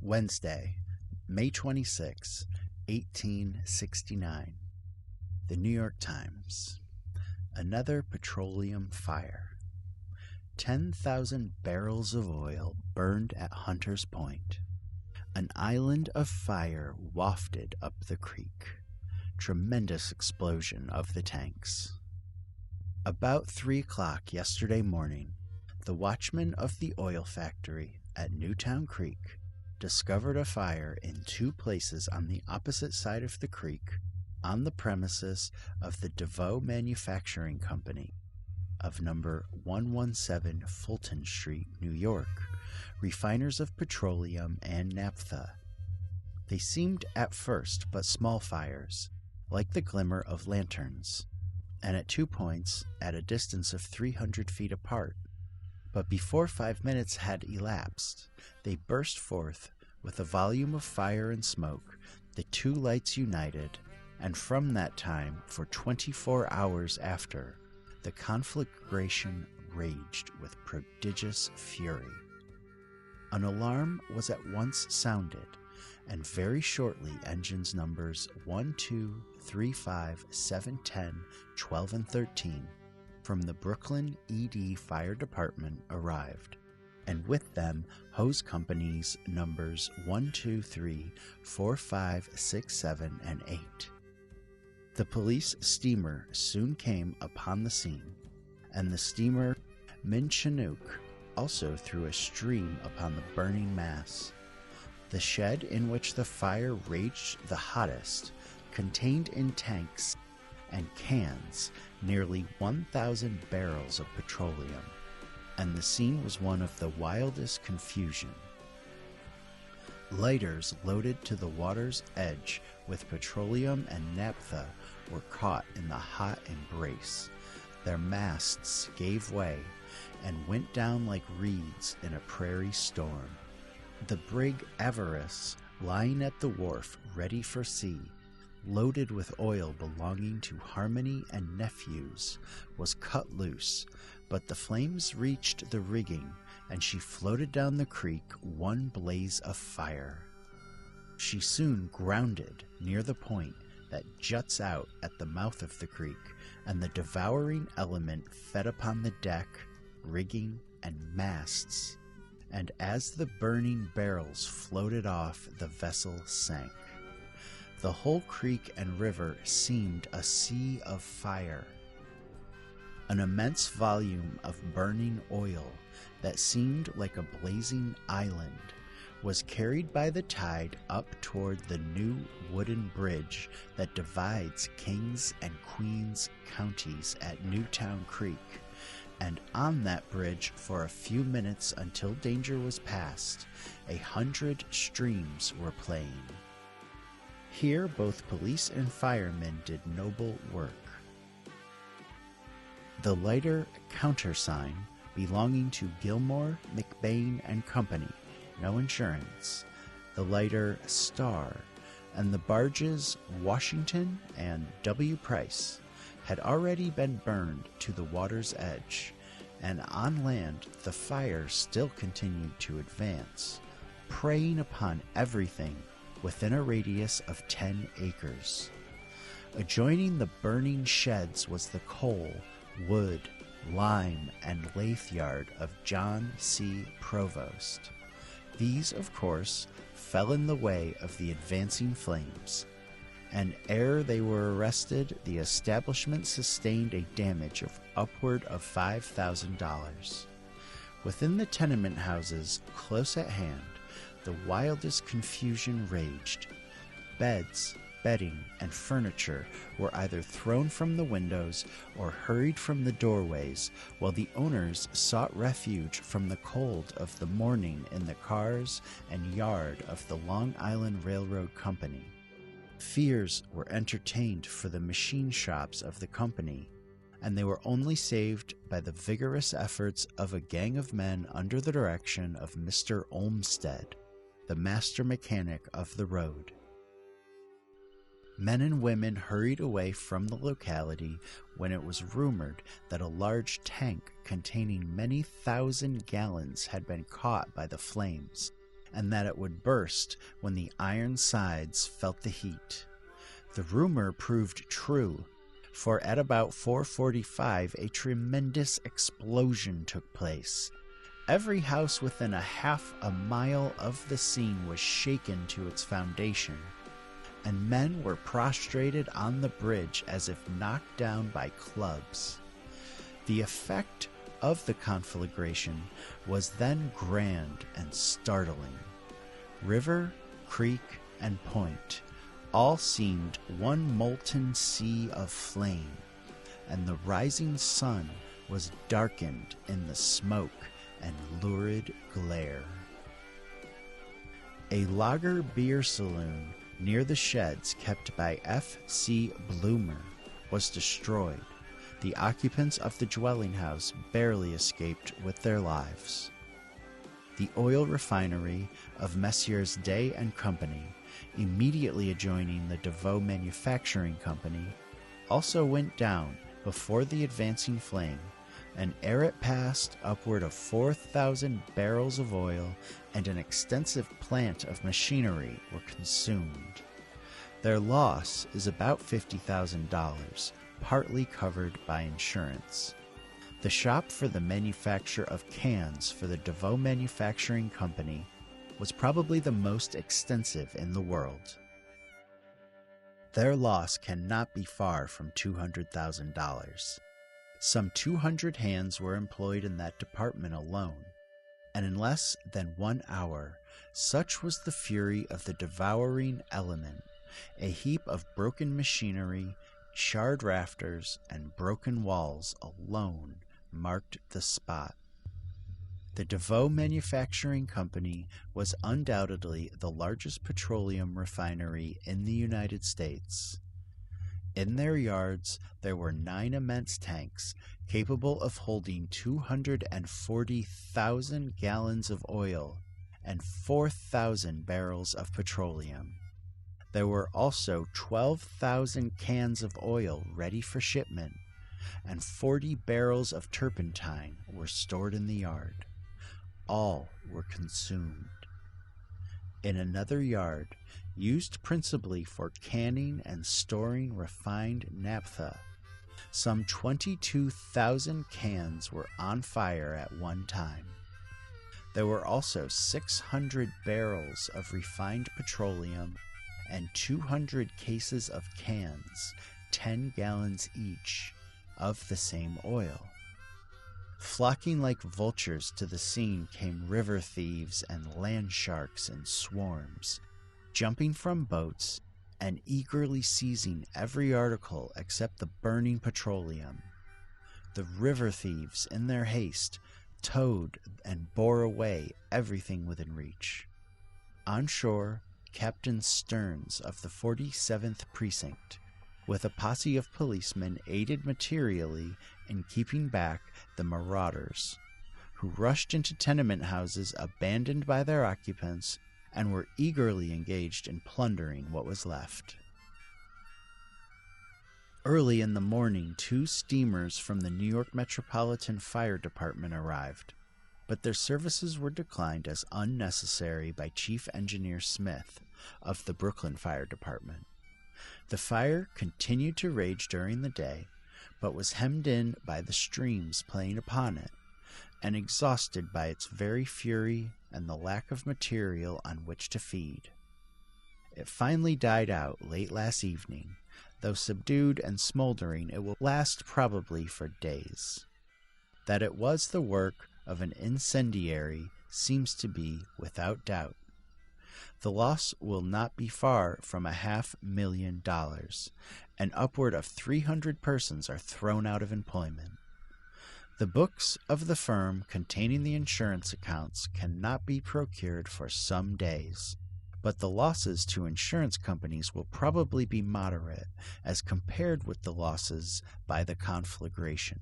Wednesday, May 26, 1869. The New York Times. Another petroleum fire. 10,000 barrels of oil burned at Hunter's Point. An island of fire wafted up the creek. Tremendous explosion of the tanks. About 3 o'clock yesterday morning, the watchman of the oil factory at Newtown Creek discovered a fire in 2 places on the opposite side of the creek on the premises of the DeVoe Manufacturing Company of number 117 Fulton Street, New York, refiners of petroleum and naphtha. They seemed at first but small fires, like the glimmer of lanterns, and at 2 points at a distance of 300 feet apart. But before 5 minutes had elapsed, they burst forth with a volume of fire and smoke, the 2 lights united, and from that time, for 24 hours after, the conflagration raged with prodigious fury. An alarm was at once sounded, and very shortly engines numbers 1, 2, 3, 5, 7, 10, 12, and 13 from the Brooklyn ED Fire Department arrived, and with them hose companies numbers 1, 2, 3, 4, 5, 6, 7, and 8. The police steamer soon came upon the scene, and the steamer Minchinook also threw a stream upon the burning mass. The shed in which the fire raged the hottest contained in tanks and cans nearly 1,000 barrels of petroleum, and the scene was one of the wildest confusion. Lighters loaded to the water's edge with petroleum and naphtha were caught in the hot embrace. Their masts gave way and went down like reeds in a prairie storm. The brig Avarice, lying at the wharf ready for sea, loaded with oil belonging to Harmony and nephews, was cut loose, but the flames reached the rigging, and she floated down the creek one blaze of fire. She soon grounded near the point that juts out at the mouth of the creek, and the devouring element fed upon the deck, rigging, and masts, and as the burning barrels floated off, the vessel sank. The whole creek and river seemed a sea of fire. An immense volume of burning oil that seemed like a blazing island was carried by the tide up toward the new wooden bridge that divides Kings and Queens counties at Newtown Creek, and on that bridge for a few minutes until danger was past, 100 streams were playing. Here both police and firemen did noble work. The lighter countersign belonging to Gilmore, McBain and Company, no insurance, the lighter Star, and the barges Washington and W. Price had already been burned to the water's edge, and on land the fire still continued to advance, preying upon everything within a radius of 10 acres. Adjoining the burning sheds was the coal, wood, lime, and lathe yard of John C. Provost. These, of course, fell in the way of the advancing flames, and ere they were arrested, the establishment sustained a damage of upward of $5,000. Within the tenement houses close at hand, the wildest confusion raged. Beds, bedding, and furniture were either thrown from the windows or hurried from the doorways, while the owners sought refuge from the cold of the morning in the cars and yard of the Long Island Railroad Company. Fears were entertained for the machine shops of the company, and they were only saved by the vigorous efforts of a gang of men under the direction of Mr. Olmsted, the master mechanic of the road. Men and women hurried away from the locality when it was rumored that a large tank containing many thousand gallons had been caught by the flames, and that it would burst when the iron sides felt the heat. The rumor proved true, for at about 4:45 a tremendous explosion took place. Every house within a half a mile of the scene was shaken to its foundation, and men were prostrated on the bridge as if knocked down by clubs. The effect of the conflagration was then grand and startling. River, creek, and point all seemed one molten sea of flame, and the rising sun was darkened in the smoke and lurid glare. A lager beer saloon near the sheds kept by F.C. Bloomer was destroyed. The occupants of the dwelling house barely escaped with their lives. The oil refinery of Messrs. Day and Company, immediately adjoining the DeVoe Manufacturing Company, also went down before the advancing flame, and ere it passed, upward of 4,000 barrels of oil and an extensive plant of machinery were consumed. Their loss is about $50,000, partly covered by insurance. The shop for the manufacture of cans for the DeVoe Manufacturing Company was probably the most extensive in the world. Their loss cannot be far from $200,000. Some 200 hands were employed in that department alone, and in less than 1 hour, such was the fury of the devouring element, a heap of broken machinery, charred rafters, and broken walls alone marked the spot. The DeVoe Manufacturing Company was undoubtedly the largest petroleum refinery in the United States. In their yards, there were 9 immense tanks capable of holding 240,000 gallons of oil and 4,000 barrels of petroleum. There were also 12,000 cans of oil ready for shipment, and 40 barrels of turpentine were stored in the yard. All were consumed. In another yard, used principally for canning and storing refined naphtha, some 22,000 cans were on fire at one time. There were also 600 barrels of refined petroleum and 200 cases of cans, 10 gallons each, of the same oil. Flocking like vultures to the scene came river thieves and land sharks in swarms, jumping from boats and eagerly seizing every article except the burning petroleum. The river thieves, in their haste, towed and bore away everything within reach. On shore, Captain Stearns of the 47th Precinct, with a posse of policemen, aided materially in keeping back the marauders, who rushed into tenement houses abandoned by their occupants and were eagerly engaged in plundering what was left. Early in the morning, 2 steamers from the New York Metropolitan Fire Department arrived, but their services were declined as unnecessary by Chief Engineer Smith of the Brooklyn Fire Department. The fire continued to rage during the day, but was hemmed in by the streams playing upon it, and exhausted by its very fury and the lack of material on which to feed. It finally died out late last evening. Though subdued and smoldering, it will last probably for days. That it was the work of an incendiary seems to be without doubt. The loss will not be far from $500,000, and upward of 300 persons are thrown out of employment. The books of the firm containing the insurance accounts cannot be procured for some days, but the losses to insurance companies will probably be moderate as compared with the losses by the conflagration.